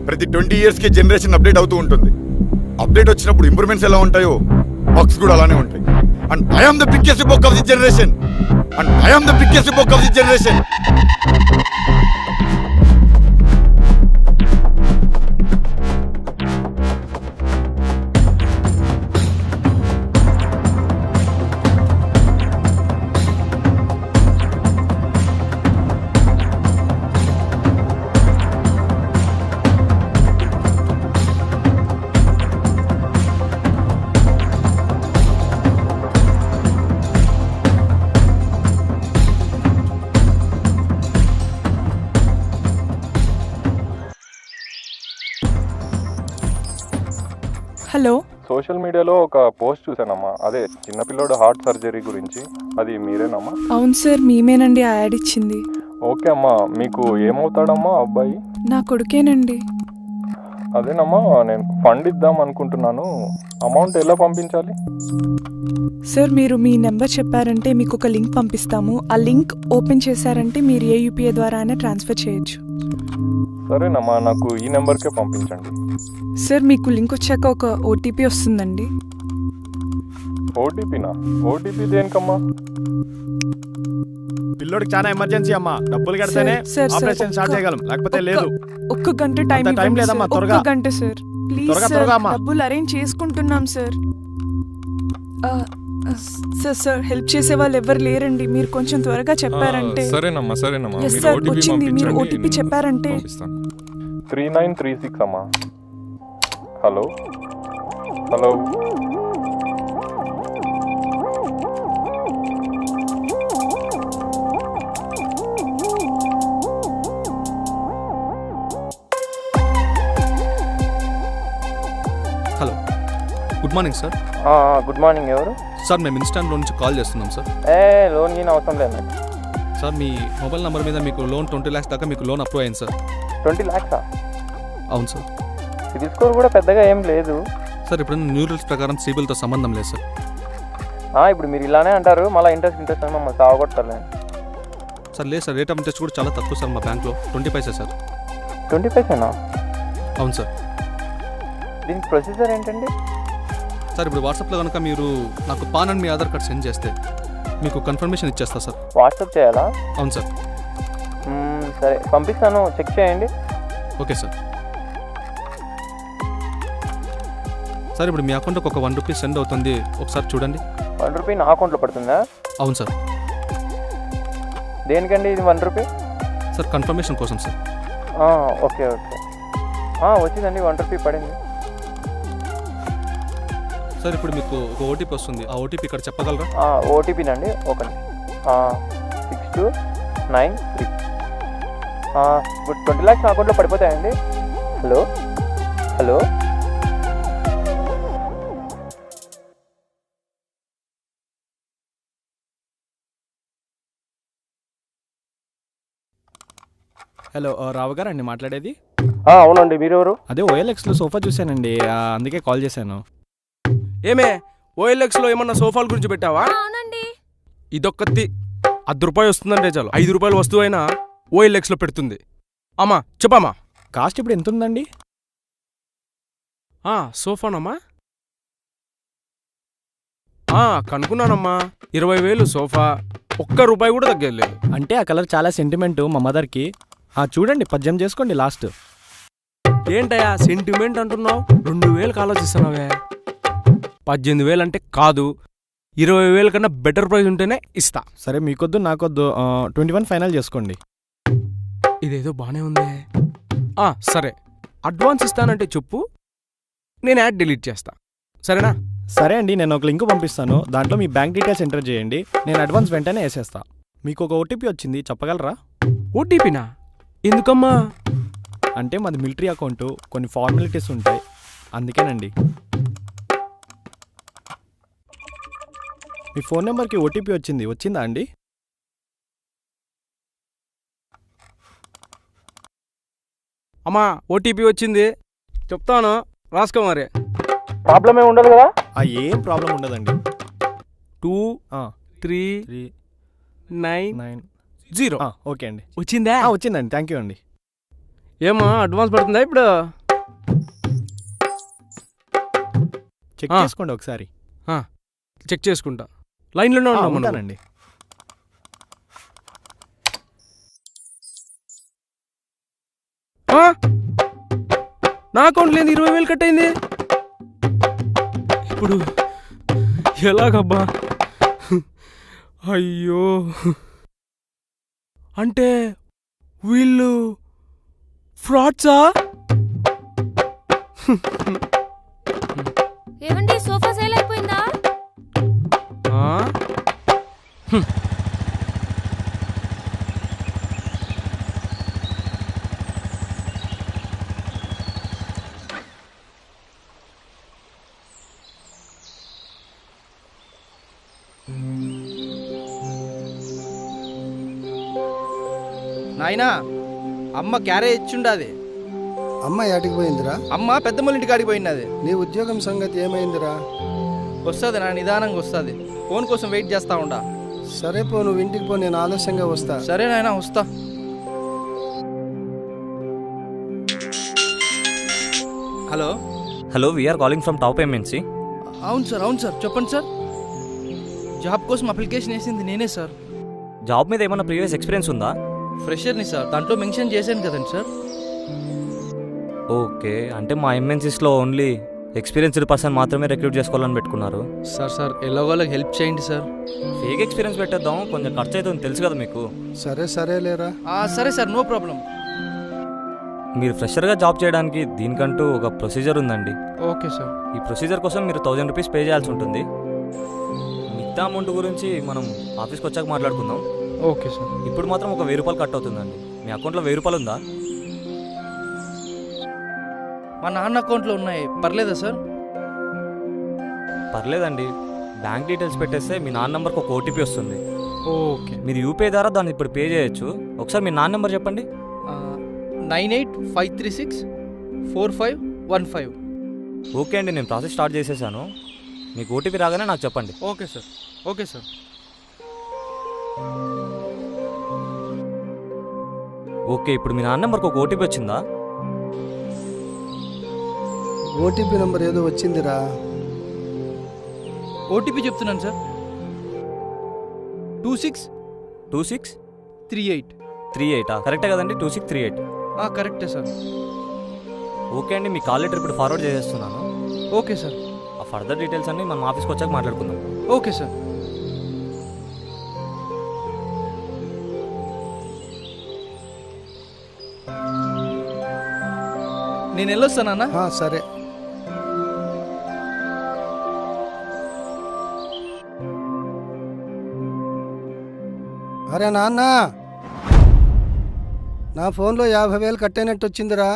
ప్రతి 20 yearsకి generation update అవుతూ ఉంటుంది. అప్డేట్ వచ్చినప్పుడు ఇంప్రూవ్మెంట్స్ ఎలా ఉంటాయో బగ్స్ కూడా అలానే ఉంటాయి. And I am the biggest bug of the generation. Hello, social మీడియాలో ఒక పోస్ట్ చూసానమ్మా, అదే చిన్నపిల్లోడు హార్ట్ సర్జరీ గురించి. అది మీరేనమ్మా? అవును సార్, మేమేనండి ఆ యాడ్ ఇచ్చింది. ఓకే అమ్మా, మీకు ఏమవుతాడమ్మా అబ్బాయి? నా కొడుకేనండి. అదేనమ్మా, నేను ఫండ్ ఇద్దాం అనుకుంటున్నాను. అమౌంట్ ఎలా పంపించాలి? సార్, మీరు మీ నెంబర్ చెప్పారంటే మీకు ఒక లింక్ పంపిస్తాము. ఆ లింక్ ఓపెన్ చేశారంటే మీరు ఏ యూపీఐ ద్వారా అయినా ట్రాన్స్ఫర్ చేయొచ్చు. సరేనమ్మా, నాకు ఈ నెంబర్కే పంపించండి. సార్, మీకు లింక్ వచ్చాక ఒక ఓటీపీ వస్తుందండి. ఓటీపీనా? ఓటీపీ దేనికమ్మా? పిల్లోడికి చాలా ఎమర్జెన్సీ అమ్మా, డబ్బులు కడితేనే ఆపరేషన్ స్టార్ట్ చేయగలం, లేకపోతే లేదు. ఒక్క గంట టైం లేదమ్మా, త్వరగా గంట సార్, ప్లీజ్ సార్, డబ్బులు అరేంజ్ చేసుకుంటున్నాం సార్. సార్ హెల్ప్ చేసే వాళ్ళు ఎవరు లేరండి, మీరు కొంచెం త్వరగా చెప్పారంటే. సరేనమ్మా. సార్, వచ్చింది, మీరు ఓటీపీ చెప్పారంటే. 3936 అమ్మా. Hello. Hello, good morning sir. Good morning. ఎవరు సార్? మేము ఇన్స్టాంట్ లోన్ నుంచి కాల్ చేస్తున్నాం సార్. లోన్ ఏం అవసరం లేదు సార్. మీ మొబైల్ నెంబర్ మీద మీకు లోన్ 20 lakhs దాకా మీకు లోన్ అప్రూవ్ అయింది సార్. 20 lakhs? అవును సార్. సిబిల్ స్కోర్ కూడా పెద్దగా ఏం లేదు సార్. ఇప్పుడు న్యూ రూల్స్ ప్రకారం సిబిల్తో సంబంధం లేదు సార్. ఇప్పుడు మీరు ఇలానే అంటారు, మళ్ళీ ఇంట్రెస్ట్ అని మమ్మల్ని సాగొట్టాలి సార్. లేదు సార్, రేట్ ఆఫ్ ఇంట్రెస్ట్ కూడా చాలా తక్కువ సార్ మా బ్యాంక్లో, 20 paisa సార్. 20 paisa? అవును సార్. దీనికి ప్రొసీజర్ ఏంటండి సార్? ఇప్పుడు వాట్సాప్లో కనుక మీరు నాకు pan and me Aadhaar card send చేస్తే మీకు కన్ఫర్మేషన్ ఇచ్చేస్తా సార్. వాట్సాప్ చేయాలా? అవును సార్. సరే, పంపిస్తాను, చెక్ చేయండి. Okay sir. సార్, ఇప్పుడు మీ అకౌంట్కి ఒక 1 rupee సెండ్ అవుతుంది, ఒకసారి చూడండి. 1 rupee నా అకౌంట్లో పడుతుందా? అవును సార్. దేనికండి ఇది 1 rupee? సార్, కన్ఫర్మేషన్ కోసం సార్. ఓకే. వచ్చిందండి, 1 rupee పడింది. సార్, ఇప్పుడు మీకు ఒక ఓటీపీ వస్తుంది, ఆ ఓటీపీ ఇక్కడ చెప్పగలరా? ఓటీపీనండి, ఒకటి 6293. ఇప్పుడు 20 lakhs నా అకౌంట్లో పడిపోతాయండి. హలో. హలో, రావు గారు అండి మాట్లాడేది? అవునండి, మీరెవరు? అదే OLXలో సోఫా చూశానండి, అందుకే కాల్ చేశాను. ఏమే, OLXలో ఏమన్నా సోఫాల గురించి పెట్టావా? అవునండి. ఇదొక్కటి ₹10 వస్తుందంటే చాలు, ₹5 వస్తువు అయినా OLXలో పెడుతుంది. అమ్మా చెప్పమ్మా, కాస్ట్ ఇప్పుడు ఎంత ఉందండి? సోఫానమ్మా, కనుక్కున్నానమ్మా, 20,000 సోఫా, ₹1 కూడా తగ్గలేదు. అంటే ఆ కలర్ చాలా సెంటిమెంట్ మా మదర్కి. చూడండి, 18 చేసుకోండి లాస్ట్. ఏంటయ్యా సెంటిమెంట్ అంటున్నావు? 2,000 ఆలోచిస్తున్నావే. 18,000 అంటే కాదు, 20,000 కన్నా బెటర్ ప్రైస్ ఉంటేనే ఇస్తా. సరే, మీకొద్దు నాకొద్దు, 21 ఫైనల్ చేసుకోండి. ఇదేదో బానే ఉందే. సరే, అడ్వాన్స్ ఇస్తానంటే చెప్పు, నేను యాడ్ డిలీట్ చేస్తా, సరేనా? సరే అండి, నేను ఒక లింక్ పంపిస్తాను, దాంట్లో మీ బ్యాంక్ డీటెయిల్స్ ఎంటర్ చేయండి, నేను అడ్వాన్స్ వెంటనే వేసేస్తా. మీకు ఒక ఓటీపీ వచ్చింది, చెప్పగలరా? ఓటీపీనా? ఎందుకమ్మా? అంటే మాది మిలిటరీ అకౌంటు, కొన్ని ఫార్మాలిటీస్ ఉంటాయి, అందుకేనండి. మీ ఫోన్ నెంబర్కి ఓటీపీ వచ్చిందా అండి? అమ్మా, ఓటీపీ వచ్చింది, చెప్తాను, రాసుకో మరి. ప్రాబ్లం ఏమి ఉండదు కదా? ఏం ప్రాబ్లం ఉండదండి. 2390. ఓకే అండి, వచ్చిందా? వచ్చిందండి, థ్యాంక్ యూ అండి. ఏమా అడ్వాన్స్ పడుతుందా ఇప్పుడు? చెక్ చేసుకోండి ఒకసారి. చెక్ చేసుకుంటా. లైన్లోనే ఉన్నాం. ఉంటానండి. నా అకౌంట్ లేదు, 20,000 కట్ అయింది. ఇప్పుడు ఎలాగబ్బా? అయ్యో, అంటే వీళ్ళు ఫ్రాడ్సా? ఏమండి సోఫా సేల్ అయిపోయిందా? నాయనా, అమ్మ క్యారేజ్ ఇచ్చుండాది. అమ్మ యాటికి పోయిందిరా? అమ్మ పెద్దమ్మల ఇంటి కాడికి పోయినది. నీ ఉద్యోగం సంగతి ఏమైందిరా? వస్తుంది నా, నిదానంగా వస్తుంది. ఫోన్ కోసం వెయిట్ చేస్తా ఉండా. సరే పో, నువ్వు ఇంటికి పో, నేను ఆలస్యంగా వస్తా. సరే నాయనా, వస్తా. Hello hello, we're calling from top MNC. అవును సార్, చెప్పండి సార్. జాబ్ కోసం అప్లికేషన్ వేసింది నేనే సార్. జాబ్ మీద ఏమైనా ప్రీవియస్ ఎక్స్పీరియన్స్ ఉందా? ఫ్రెషర్ని సార్, దాంట్లో మెన్షన్ చేశాను కదండి సార్. ఓకే, అంటే మా ఎంఎన్సీస్లో ఓన్లీ ఎక్స్పీరియన్స్డ్ పర్సన్ మాత్రమే రిక్రూట్ చేసుకోవాలని పెట్టుకున్నారు. సార్ ఎలాగోలాగా హెల్ప్ చేయండి సార్. ఫేక్ ఎక్స్పీరియన్స్ పెట్టేద్దాం, కొంచెం ఖర్చు అవుతుంది తెలుసు కదా మీకు. సరే లేరా. సరే సార్, నో ప్రాబ్లం. మీరు ఫ్రెషర్గా జాబ్ చేయడానికి దీనికంటూ ఒక ప్రొసీజర్ ఉందండి. Okay sir. ఈ ప్రొసీజర్ కోసం మీరు 1000 రూపీస్ పే చేయాల్సి ఉంటుంది. మిగతా అమౌంట్ గురించి మనం ఆఫీస్కి వచ్చాక మాట్లాడుకుందాం. Okay sir. ఇప్పుడు మాత్రం ఒక 1000 రూపాయలు కట్ అవుతుందండి. మీ అకౌంట్లో 1000 రూపాయలు ఉందా? మా నాన్న అకౌంట్లో ఉన్నాయి, పర్లేదా సార్? పర్లేదండి, బ్యాంక్ డీటెయిల్స్ పెట్టేస్తే మీ నాన్న నెంబర్కి ఒక ఓటీపీ వస్తుంది. ఓకే. మీరు యూపీఐ ద్వారా దాన్ని ఇప్పుడు పే చేయొచ్చు. ఒకసారి మీ నాన్న నెంబర్ చెప్పండి. 9853645115. ఓకే అండి, నేను ప్రాసెస్ స్టార్ట్ చేసేసాను. మీకు ఓటీపీ రాగానే నాకు చెప్పండి. Okay sir. ఓకే, ఇప్పుడు మీ నాన్న నెంబర్కి ఒక ఓటీపీ వచ్చిందా? ఓటీపీ నంబర్ ఏదో వచ్చిందిరా. ఓటీపీ చెప్తున్నాను సార్. 2638. కరెక్టే కదండి? 2638. కరెక్టే సార్. ఓకే అండి, మీ కాల్ లెటర్ ఇప్పుడు ఫార్వర్డ్ చేసేస్తున్నాను. Okay sir. ఆ ఫర్దర్ డీటెయిల్స్ అన్ని మనం ఆఫీస్కి వచ్చాక మాట్లాడుకుందాం. Okay sir. నేను వెళ్ళొస్తానన్నా. సరే. అరే నాన్న, నా ఫోన్లో 50,000 కట్టైనట్టు వచ్చిందిరా.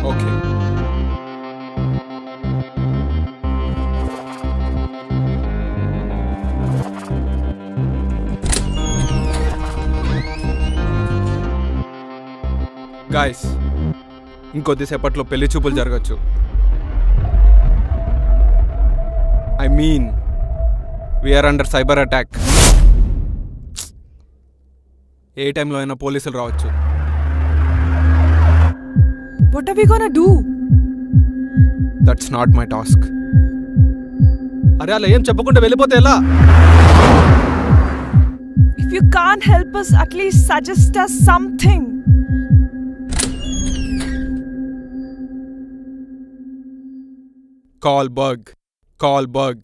ఓకే, గాయస్, ఇంకొద్దిసేపట్లో పెళ్లి చూపులు జరగచ్చు. I mean we are under cyber attack. ఏ టైంలో అయినా పోలీసులు రావచ్చు. What are we gonna do? That's not my task. అరే అలా ఏం చెప్పకుండా వెళ్ళిపోతే ఎలా? If you can't help us, at least suggest us something. Call bug.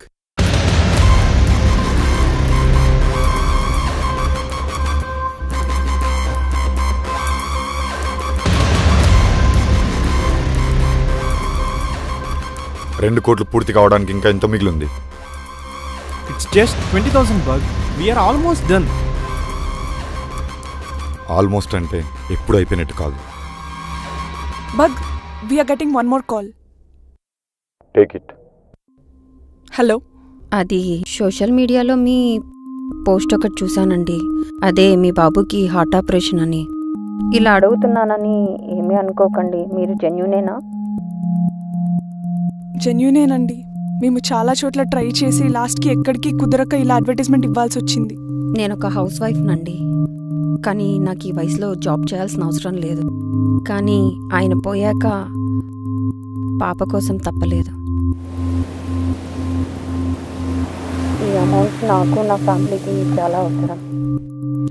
రెండు కోట్లు పూర్తి కావడానికి ఇంకా ఎంతో మిగిలింది. It's just 20,000 bug. We're almost done. Almost అంటే ఎప్పుడు అయిపోయినట్టు కాదు. Bug, we are getting one more call. Take it. Hello. అది సోషల్ మీడియాలో మీ పోస్ట్ ఒకటి చూశానండి. అదే మీ బాబుకి హార్ట్ ఆపరేషన్ అని. ఇలా అడుగుతున్నానని ఏమీ అనుకోకండి. మీరు జెన్యునేనా? జెన్యునేనండి. మేము చాలా చోట్ల ట్రై చేసి లాస్ట్కి ఎక్కడికి కుదరక ఇలా అడ్వర్టైజ్మెంట్ ఇవ్వాల్సి వచ్చింది. నేను ఒక హౌస్ వైఫ్నండి. కానీ నాకు ఈ వయసులో జాబ్ చేయాల్సిన అవసరం లేదు. కానీ ఆయన పోయాక పాప కోసం తప్పలేదు. ఈ అమౌంట్ నాకు నా ఫ్యామిలీకి చాలా అవసరం.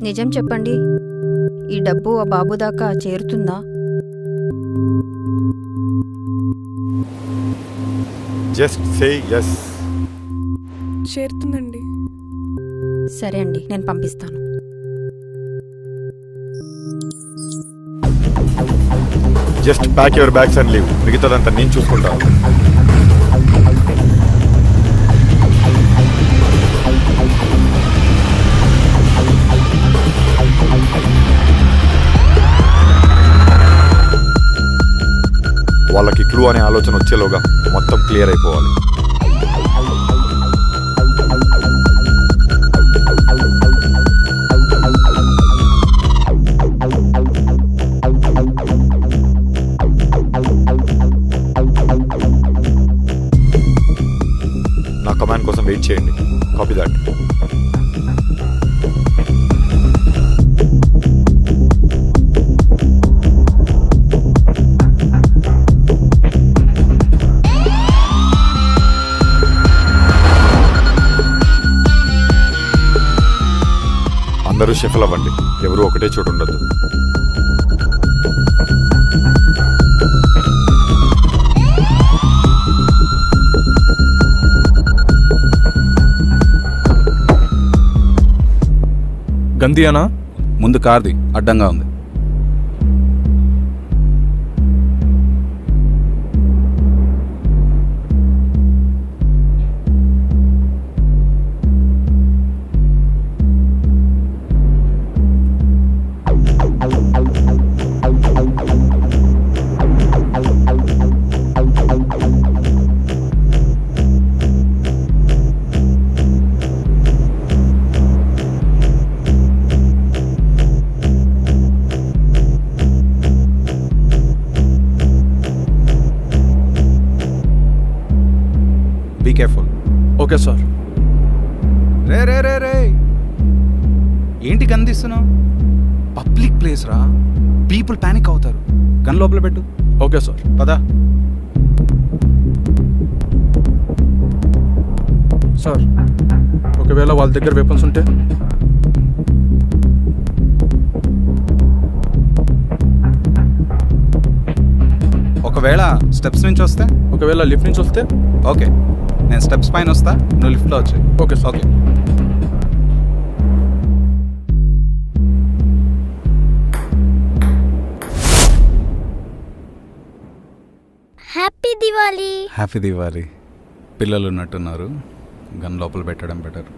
నిజం చెప్పండి, ఈ డబ్బు ఆ బాబు దాకా చేరుతుందా? Just say yes. చేరుతుందండి. సరే అండి, నేను పంపిస్తాను. Just pack your bags and leave. మిగతాదంతా నేను చూసుకుంటాను. వాళ్ళకి క్లూ అనే ఆలోచన వచ్చేలోగా మొత్తం క్లియర్ అయిపోవాలి. నా కమాండ్ కోసం వెయిట్ చేయండి. Copy that. అందరూ షఫల్ అవ్వండి. ఎవరు ఒకటే చోటు ఉండొద్దు. గంధియానా? ముందు కార్ది అడ్డంగా ఉంది. Be careful. Okay sir. రే రే రే రే ఏంటి గన్ తీస్తున్నావు? పబ్లిక్ ప్లేస్ రా, పీపుల్ ప్యానిక్ అవుతారు. గన్ లోపల పెట్టు. Okay sir. పదా. సార్, ఒకవేళ వాళ్ళ దగ్గర వెపన్స్ ఉంటే? ఒకవేళ స్టెప్స్ నుంచి వస్తే? ఒకవేళ లిఫ్ట్ నుంచి వస్తే? ఓకే, నేను స్టెప్స్ పైన వస్తా, నువ్వు లిఫ్ట్లో వచ్చాయి. Okay sir. Okay. Happy Diwali. Happy Diwali. పిల్లలు ఉన్నట్టున్నారు, గన్ లోపల పెట్టడం బెటర్.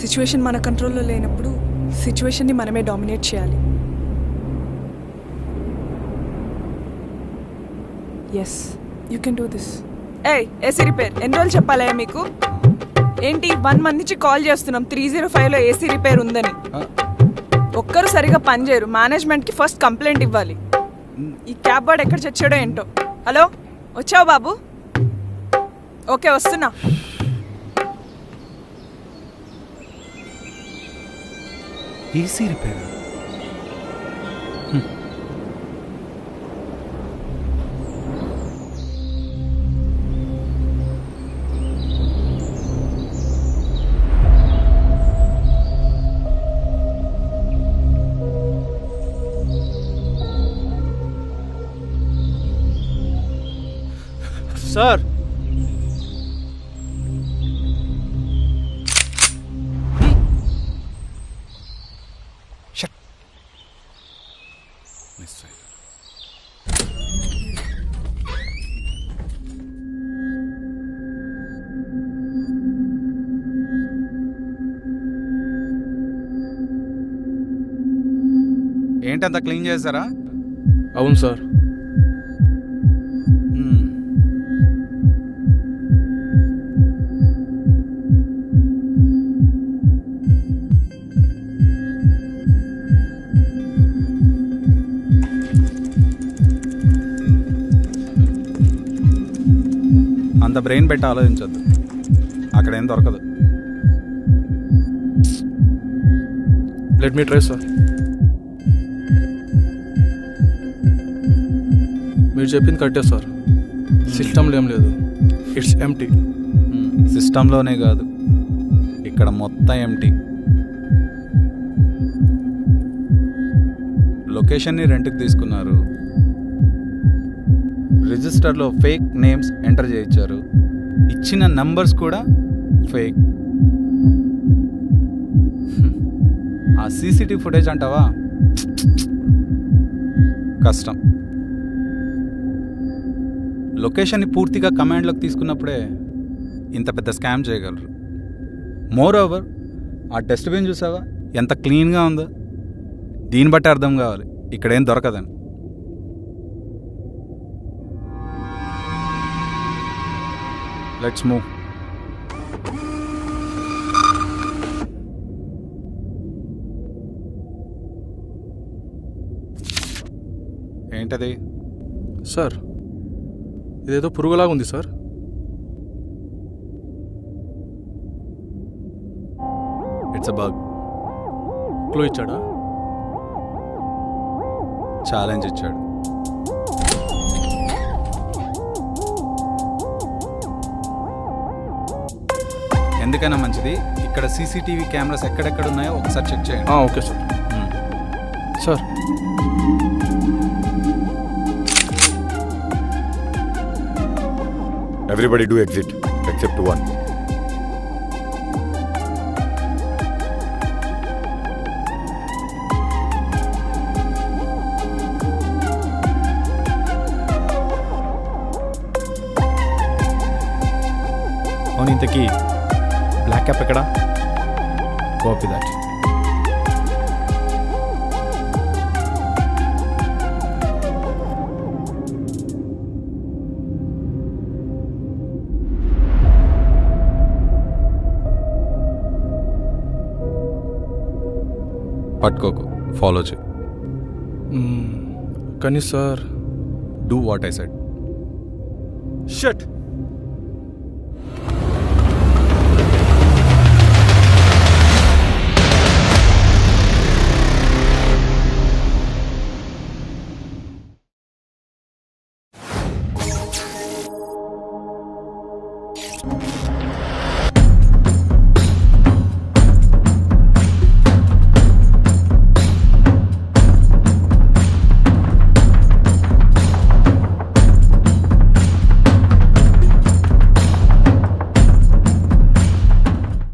సిచ్యువేషన్ మన కంట్రోల్లో లేనప్పుడు సిచ్యువేషన్ని మనమే డామినేట్ చేయాలి. Yes, you can do this. AC repair ఎన్ని రోజులు చెప్పాలా మీకు? ఏంటి 1 మంత్ నుంచి కాల్ చేస్తున్నాం 305లో ఏసీ రిపేర్ ఉందని. ఒక్కరు సరిగా పనిచేయరు. మేనేజ్మెంట్కి ఫస్ట్ కంప్లైంట్ ఇవ్వాలి. ఈ క్యాబ్ వాడు ఎక్కడ చచ్చాడో ఏంటో. హలో, వచ్చావు బాబు? ఓకే, వస్తున్నా. AC repair? సార్ ఏంటంత క్లీన్ చేస్తారా? అవును సార్. అంత బ్రెయిన్ పెట్టి ఆలోచించొద్దు, అక్కడ ఏం దొరకదు. Let me try sir. మీరు చెప్పింది కరెక్టే సార్. సిస్టంలో ఏం లేదు, ఇట్స్ ఎంటీ. సిస్టంలోనే కాదు, ఇక్కడ మొత్తం ఎంటీ. లొకేషన్ని రెంట్కి తీసుకున్నారు, రిజిస్టర్లో ఫేక్ నేమ్స్ ఎంటర్ చేయించారు, ఇచ్చిన నంబర్స్ కూడా ఫేక్. ఆ సీసీటీవీ ఫుటేజ్ అంటావా, కష్టం. లొకేషన్ని పూర్తిగా కమాండ్లోకి తీసుకున్నప్పుడే ఇంత పెద్ద స్కామ్ చేయగలరు. మోర్ ఓవర్ ఆ డస్ట్బిన్ చూసావా ఎంత క్లీన్గా ఉందో, దీన్ని బట్టి అర్థం కావాలి ఇక్కడేం దొరకదని. Let's move. ఏంటది? సార్ ఇదేదో పురుగులాగా ఉంది sir. It's a bug. Clue ఇచ్చాడా? ఛాలెంజ్ ఇచ్చాడు. ఎందుకైనా మంచిది ఇక్కడ సీసీటీవీ కెమెరాస్ ఎక్కడెక్కడ ఉన్నాయో ఒకసారి చెక్ చేయండి. Okay sir. Sir Everybody do exit except one. అవును, ఇంతకీ బ్లాక్ క్యాప్ ఎక్కడ? Copy that. పట్టుకోకు, ఫాలో చేయి. కానీ sir, do what I said. Shut.